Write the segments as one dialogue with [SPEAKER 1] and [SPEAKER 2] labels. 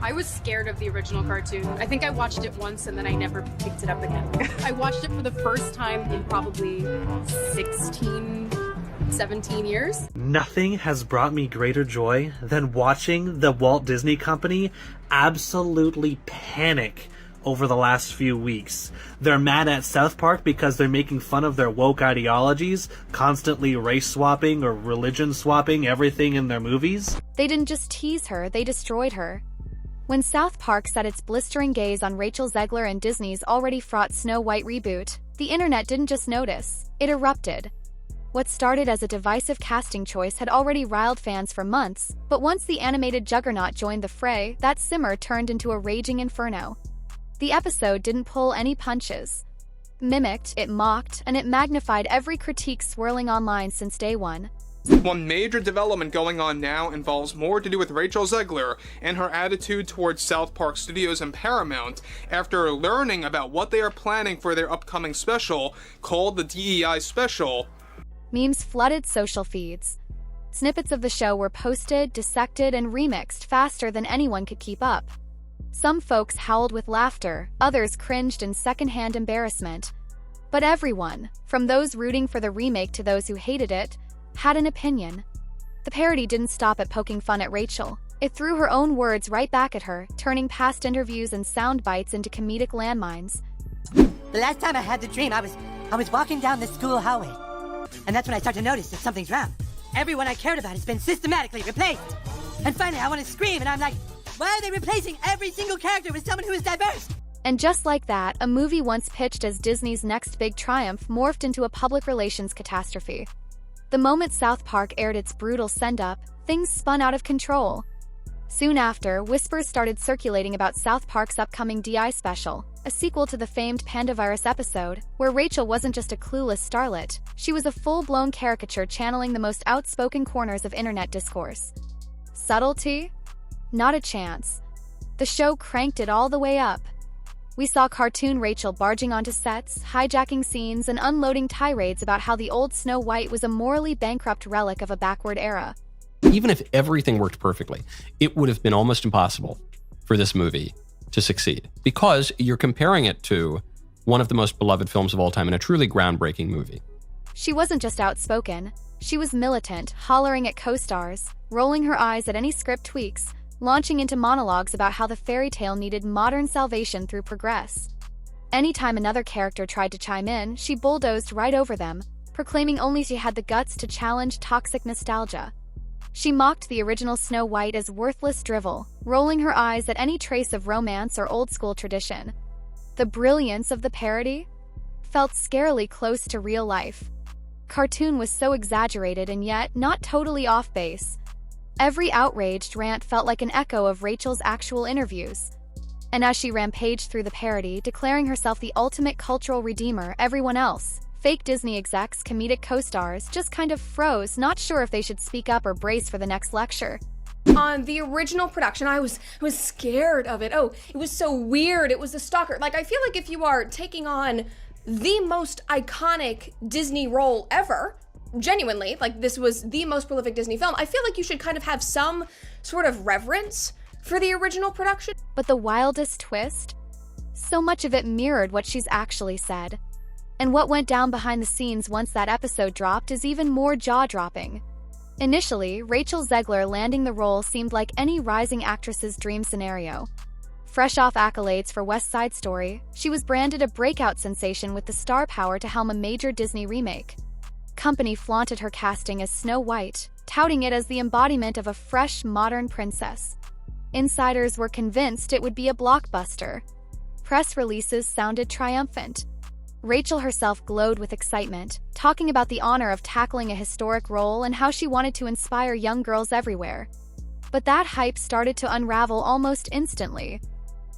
[SPEAKER 1] I was scared of the original cartoon. I think I watched it once and then I never picked it up again. I watched it for the first time in probably 17 years.
[SPEAKER 2] Nothing has brought me greater joy than watching the Walt Disney Company absolutely panic over the last few weeks. They're mad at South Park because they're making fun of their woke ideologies, constantly race swapping or religion swapping everything in their movies.
[SPEAKER 3] They didn't just tease her, they destroyed her. When South Park set its blistering gaze on Rachel Zegler and Disney's already fraught Snow White reboot, the internet didn't just notice, it erupted. What started as a divisive casting choice had already riled fans for months, but once the animated juggernaut joined the fray, that simmer turned into a raging inferno. The episode didn't pull any punches. Mimicked, it mocked, and it magnified every critique swirling online since day one.
[SPEAKER 4] One major development going on now involves more to do with Rachel Zegler and her attitude towards South Park Studios and Paramount after learning about what they are planning for their upcoming special called the DEI Special.
[SPEAKER 3] Memes flooded social feeds. Snippets of the show were posted, dissected, and remixed faster than anyone could keep up. Some folks howled with laughter, others cringed in secondhand embarrassment. But everyone, from those rooting for the remake to those who hated it, had an opinion. The parody didn't stop at poking fun at Rachel. It threw her own words right back at her, turning past interviews and sound bites into comedic landmines.
[SPEAKER 5] The last time I had the dream, I was walking down the school hallway. And that's when I start to notice that something's wrong. Everyone I cared about has been systematically replaced. And finally, I want to scream, and I'm like, why are they replacing every single character with someone who is diverse?
[SPEAKER 3] And just like that, a movie once pitched as Disney's next big triumph morphed into a public relations catastrophe. The moment South Park aired its brutal send-up, things spun out of control. Soon after, whispers started circulating about South Park's upcoming DI special, a sequel to the famed Pandavirus episode, where Rachel wasn't just a clueless starlet, she was a full-blown caricature channeling the most outspoken corners of internet discourse. Subtlety? Not a chance. The show cranked it all the way up. We saw cartoon Rachel barging onto sets, hijacking scenes, and unloading tirades about how the old Snow White was a morally bankrupt relic of a backward era.
[SPEAKER 6] Even if everything worked perfectly, it would have been almost impossible for this movie to succeed, because you're comparing it to one of the most beloved films of all time and a truly groundbreaking movie.
[SPEAKER 3] She wasn't just outspoken. She was militant, hollering at co-stars, rolling her eyes at any script tweaks, launching into monologues about how the fairy tale needed modern salvation through progress. Anytime another character tried to chime in, she bulldozed right over them, proclaiming only she had the guts to challenge toxic nostalgia. She mocked the original Snow White as worthless drivel, rolling her eyes at any trace of romance or old-school tradition. The brilliance of the parody felt scarily close to real life. Cartoon was so exaggerated and yet not totally off base. Every outraged rant felt like an echo of Rachel's actual interviews. And as she rampaged through the parody, declaring herself the ultimate cultural redeemer, everyone else, fake Disney execs, comedic co-stars, just kind of froze, not sure if they should speak up or brace for the next lecture.
[SPEAKER 7] On the original production, I was scared of it. Oh, it was so weird. It was a stalker. Like, I feel like if you are taking on the most iconic Disney role ever, genuinely, like this was the most prolific Disney film, I feel like you should kind of have some sort of reverence for the original production.
[SPEAKER 3] But the wildest twist? So much of it mirrored what she's actually said. And what went down behind the scenes once that episode dropped is even more jaw-dropping. Initially, Rachel Zegler landing the role seemed like any rising actress's dream scenario. Fresh off accolades for West Side Story, she was branded a breakout sensation with the star power to helm a major Disney remake. Company flaunted her casting as Snow White, touting it as the embodiment of a fresh, modern princess. Insiders were convinced it would be a blockbuster. Press releases sounded triumphant. Rachel herself glowed with excitement, talking about the honor of tackling a historic role and how she wanted to inspire young girls everywhere. But that hype started to unravel almost instantly,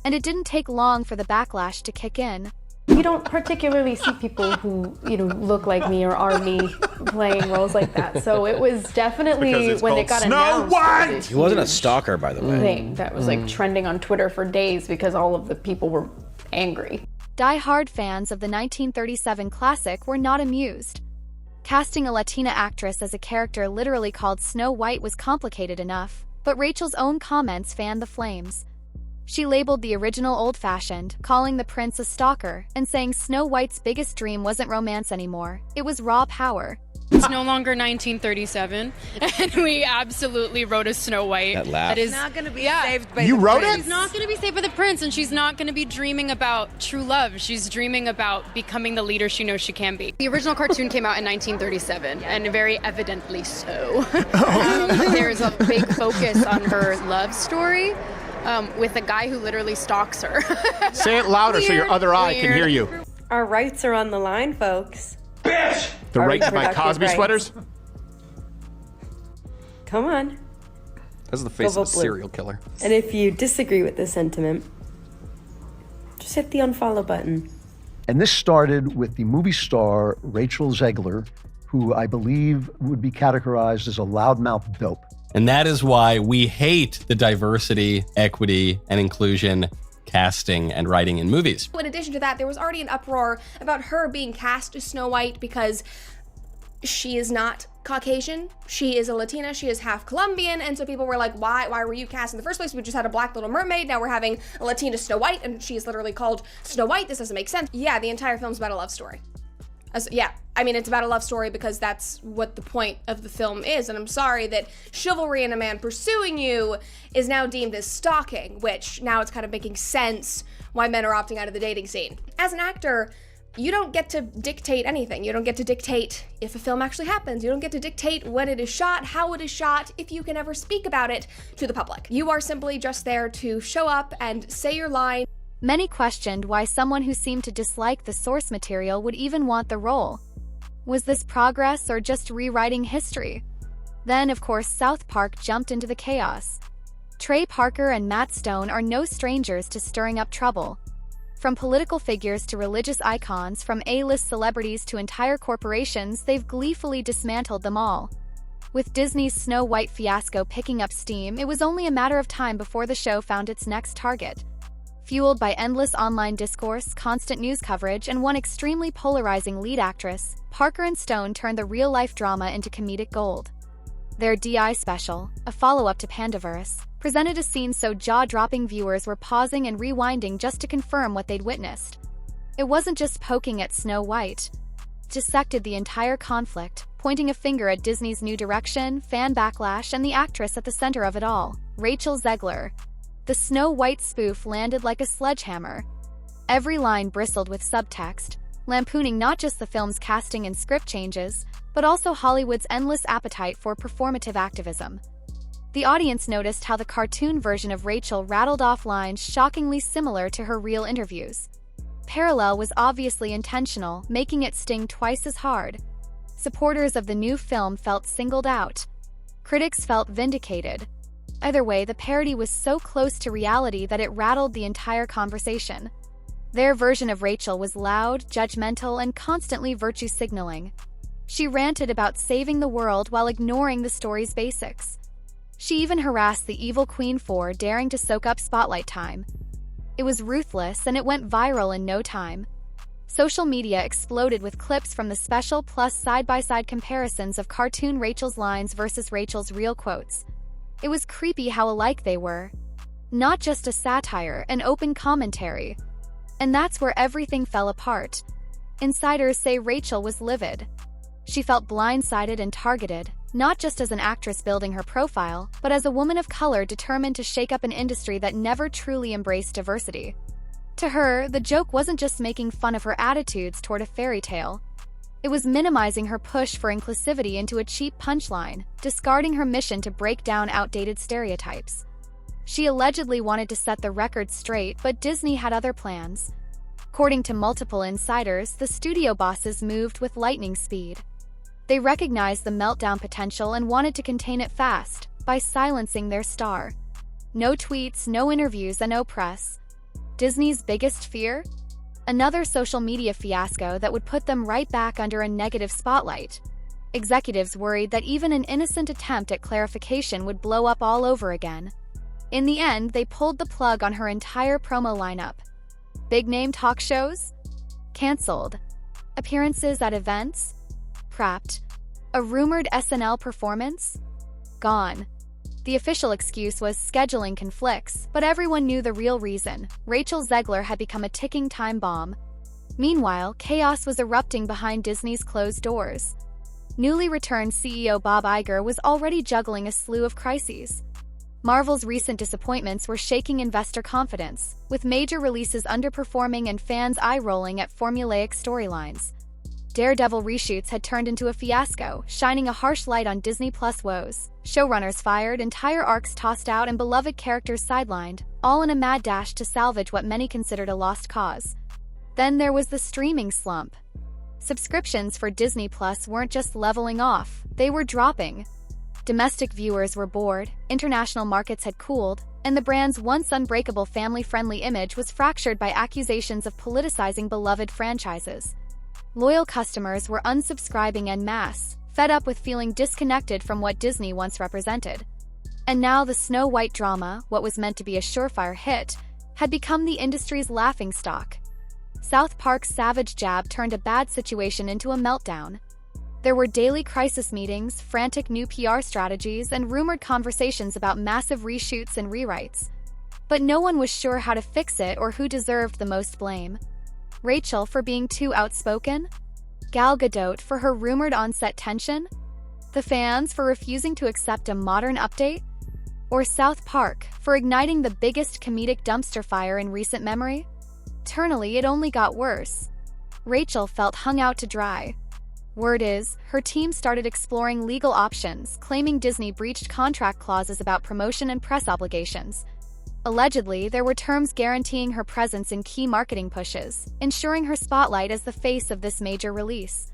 [SPEAKER 3] and it didn't take long for the backlash to kick in.
[SPEAKER 8] You don't particularly see people who, look like me or are me playing roles like that. So it was definitely, when it got announced,
[SPEAKER 9] White! He wasn't a stalker, by the way.
[SPEAKER 8] Thing that was like trending on Twitter for days because all of the people were angry.
[SPEAKER 3] Die-hard fans of the 1937 classic were not amused. Casting a Latina actress as a character literally called Snow White was complicated enough, but Rachel's own comments fanned the flames. She labeled the original old-fashioned, calling the prince a stalker, and saying Snow White's biggest dream wasn't romance anymore, it was raw power.
[SPEAKER 1] It's no longer 1937, and we absolutely wrote a Snow White.
[SPEAKER 9] That laugh.
[SPEAKER 1] That is
[SPEAKER 10] not going to be saved by
[SPEAKER 11] You
[SPEAKER 10] the
[SPEAKER 11] wrote
[SPEAKER 10] prince.
[SPEAKER 11] it?
[SPEAKER 1] She's not going to be saved by the prince, and she's not going to be dreaming about true love. She's dreaming about becoming the leader she knows she can be. The original cartoon came out in 1937, and very evidently so. There's a big focus on her love story with a guy who literally stalks her.
[SPEAKER 11] Say it louder so your other eye can hear you.
[SPEAKER 10] Our rights are on the line, folks.
[SPEAKER 11] Bitch! The
[SPEAKER 10] Our
[SPEAKER 11] right to buy
[SPEAKER 10] reproductive
[SPEAKER 11] Cosby
[SPEAKER 10] rights.
[SPEAKER 11] sweaters?
[SPEAKER 10] Come on.
[SPEAKER 6] That's the face
[SPEAKER 10] Go
[SPEAKER 6] of a
[SPEAKER 10] vote blue.
[SPEAKER 6] serial killer.
[SPEAKER 10] And if you disagree with this sentiment, just hit the unfollow button.
[SPEAKER 12] And this started with the movie star Rachel Zegler, who I believe would be categorized as a loudmouth dope.
[SPEAKER 6] And that is why we hate the diversity, equity, and inclusion casting and writing in movies.
[SPEAKER 7] In addition to that, there was already an uproar about her being cast as Snow White because she is not Caucasian, she is a Latina, she is half Colombian, and so people were like, why were you cast in the first place? We just had a black Little Mermaid, now we're having a Latina Snow White, and she is literally called Snow White. This doesn't make sense. Yeah, the entire film's about a love story. It's about a love story because that's what the point of the film is, and I'm sorry that chivalry in a man pursuing you is now deemed as stalking, which now it's kind of making sense why men are opting out of the dating scene. As an actor, you don't get to dictate anything. You don't get to dictate if a film actually happens. You don't get to dictate when it is shot, how it is shot, if you can ever speak about it to the public. You are simply just there to show up and say your line.
[SPEAKER 3] Many questioned why someone who seemed to dislike the source material would even want the role. Was this progress or just rewriting history? Then, of course, South Park jumped into the chaos. Trey Parker and Matt Stone are no strangers to stirring up trouble. From political figures to religious icons, from A-list celebrities to entire corporations, they've gleefully dismantled them all. With Disney's Snow White fiasco picking up steam, it was only a matter of time before the show found its next target. Fueled by endless online discourse, constant news coverage, and one extremely polarizing lead actress, Parker and Stone turned the real-life drama into comedic gold. Their DI special, a follow-up to Pandaverse, presented a scene so jaw-dropping viewers were pausing and rewinding just to confirm what they'd witnessed. It wasn't just poking at Snow White. It dissected the entire conflict, pointing a finger at Disney's new direction, fan backlash, and the actress at the center of it all, Rachel Zegler. The Snow White spoof landed like a sledgehammer. Every line bristled with subtext, lampooning not just the film's casting and script changes, but also Hollywood's endless appetite for performative activism. The audience noticed how the cartoon version of Rachel rattled off lines shockingly similar to her real interviews. Parallel was obviously intentional, making it sting twice as hard. Supporters of the new film felt singled out. Critics felt vindicated. Either way, the parody was so close to reality that it rattled the entire conversation. Their version of Rachel was loud, judgmental, and constantly virtue signaling. She ranted about saving the world while ignoring the story's basics. She even harassed the evil queen for daring to soak up spotlight time. It was ruthless, and it went viral in no time. Social media exploded with clips from the special plus side-by-side comparisons of cartoon Rachel's lines versus Rachel's real quotes. It was creepy how alike they were. Not just a satire, an open commentary. And that's where everything fell apart. Insiders say Rachel was livid. She felt blindsided and targeted, not just as an actress building her profile, but as a woman of color determined to shake up an industry that never truly embraced diversity. To her, the joke wasn't just making fun of her attitudes toward a fairy tale. It was minimizing her push for inclusivity into a cheap punchline, discarding her mission to break down outdated stereotypes. She allegedly wanted to set the record straight, but Disney had other plans. According to multiple insiders, the studio bosses moved with lightning speed. They recognized the meltdown potential and wanted to contain it fast, by silencing their star. No tweets, no interviews, and no press. Disney's biggest fear? Another social media fiasco that would put them right back under a negative spotlight. Executives worried that even an innocent attempt at clarification would blow up all over again. In the end, they pulled the plug on her entire promo lineup. Big-name talk shows? Cancelled. Appearances at events? Scrapped. A rumored SNL performance? Gone. The official excuse was scheduling conflicts, but everyone knew the real reason. Rachel Zegler had become a ticking time bomb. Meanwhile, chaos was erupting behind Disney's closed doors. Newly returned CEO Bob Iger was already juggling a slew of crises. Marvel's recent disappointments were shaking investor confidence, with major releases underperforming and fans eye-rolling at formulaic storylines. Daredevil reshoots had turned into a fiasco, shining a harsh light on Disney Plus woes. Showrunners fired, entire arcs tossed out, and beloved characters sidelined, all in a mad dash to salvage what many considered a lost cause. Then there was the streaming slump. Subscriptions for Disney Plus weren't just leveling off, they were dropping. Domestic viewers were bored, international markets had cooled, and the brand's once unbreakable family-friendly image was fractured by accusations of politicizing beloved franchises. Loyal customers were unsubscribing en masse, fed up with feeling disconnected from what Disney once represented. And now the Snow White drama, what was meant to be a surefire hit, had become the industry's laughingstock. South Park's savage jab turned a bad situation into a meltdown. There were daily crisis meetings, frantic new PR strategies, and rumored conversations about massive reshoots and rewrites. But no one was sure how to fix it or who deserved the most blame. Rachel for being too outspoken? Gal Gadot for her rumored on-set tension? The fans for refusing to accept a modern update? Or South Park for igniting the biggest comedic dumpster fire in recent memory? Eternally, it only got worse. Rachel felt hung out to dry. Word is, her team started exploring legal options, claiming Disney breached contract clauses about promotion and press obligations. Allegedly, there were terms guaranteeing her presence in key marketing pushes, ensuring her spotlight as the face of this major release.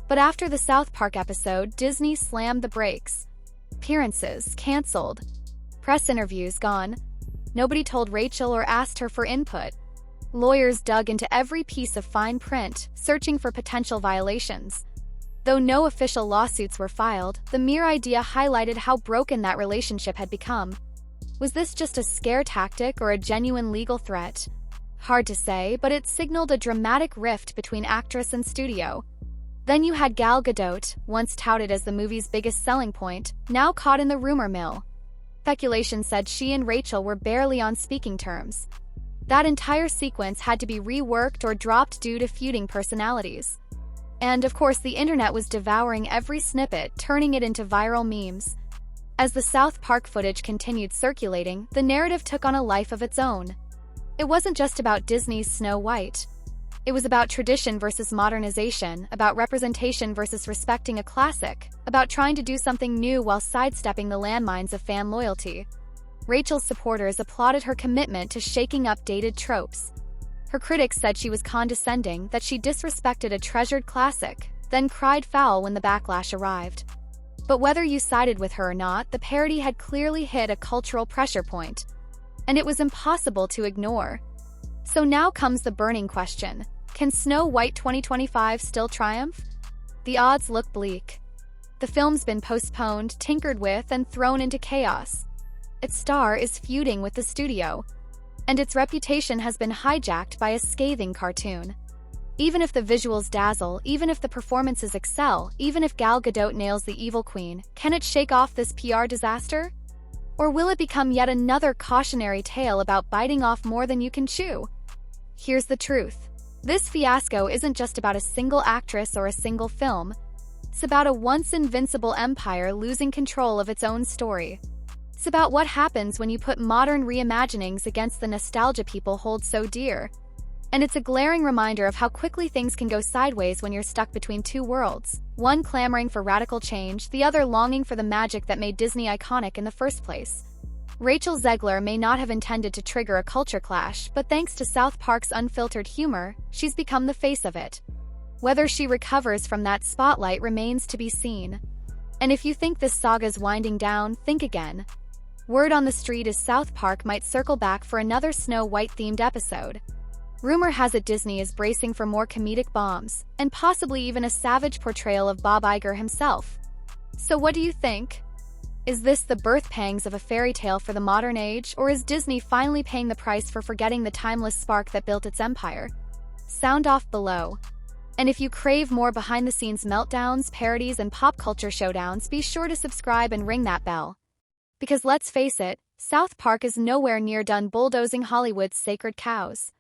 [SPEAKER 3] But after the South Park episode, Disney slammed the brakes. Appearances canceled. Press interviews gone. Nobody told Rachel or asked her for input. Lawyers dug into every piece of fine print, searching for potential violations. Though no official lawsuits were filed, the mere idea highlighted how broken that relationship had become. Was this just a scare tactic or a genuine legal threat? Hard to say, but it signaled a dramatic rift between actress and studio. Then you had Gal Gadot, once touted as the movie's biggest selling point, now caught in the rumor mill. Speculation said she and Rachel were barely on speaking terms. That entire sequence had to be reworked or dropped due to feuding personalities. And of course, the internet was devouring every snippet, turning it into viral memes. As the South Park footage continued circulating, the narrative took on a life of its own. It wasn't just about Disney's Snow White. It was about tradition versus modernization, about representation versus respecting a classic, about trying to do something new while sidestepping the landmines of fan loyalty. Rachel's supporters applauded her commitment to shaking up dated tropes. Her critics said she was condescending, that she disrespected a treasured classic, then cried foul when the backlash arrived. But whether you sided with her or not, the parody had clearly hit a cultural pressure point, and it was impossible to ignore. So now comes the burning question: can Snow White 2025 still triumph? The odds look bleak. The film's been postponed, tinkered with, and thrown into chaos. Its star is feuding with the studio, and its reputation has been hijacked by a scathing cartoon. Even if the visuals dazzle, even if the performances excel, even if Gal Gadot nails the evil queen, can it shake off this PR disaster? Or will it become yet another cautionary tale about biting off more than you can chew? Here's the truth. This fiasco isn't just about a single actress or a single film. It's about a once invincible empire losing control of its own story. It's about what happens when you put modern reimaginings against the nostalgia people hold so dear. And it's a glaring reminder of how quickly things can go sideways when you're stuck between two worlds, one clamoring for radical change, the other longing for the magic that made Disney iconic in the first place. Rachel Zegler may not have intended to trigger a culture clash, but thanks to South Park's unfiltered humor, she's become the face of it. Whether she recovers from that spotlight remains to be seen. And if you think this saga's winding down, think again. Word on the street is South Park might circle back for another Snow White-themed episode. Rumor has it Disney is bracing for more comedic bombs, and possibly even a savage portrayal of Bob Iger himself. So what do you think? Is this the birth pangs of a fairy tale for the modern age, or is Disney finally paying the price for forgetting the timeless spark that built its empire? Sound off below. And if you crave more behind-the-scenes meltdowns, parodies, and pop culture showdowns, be sure to subscribe and ring that bell. Because let's face it, South Park is nowhere near done bulldozing Hollywood's sacred cows.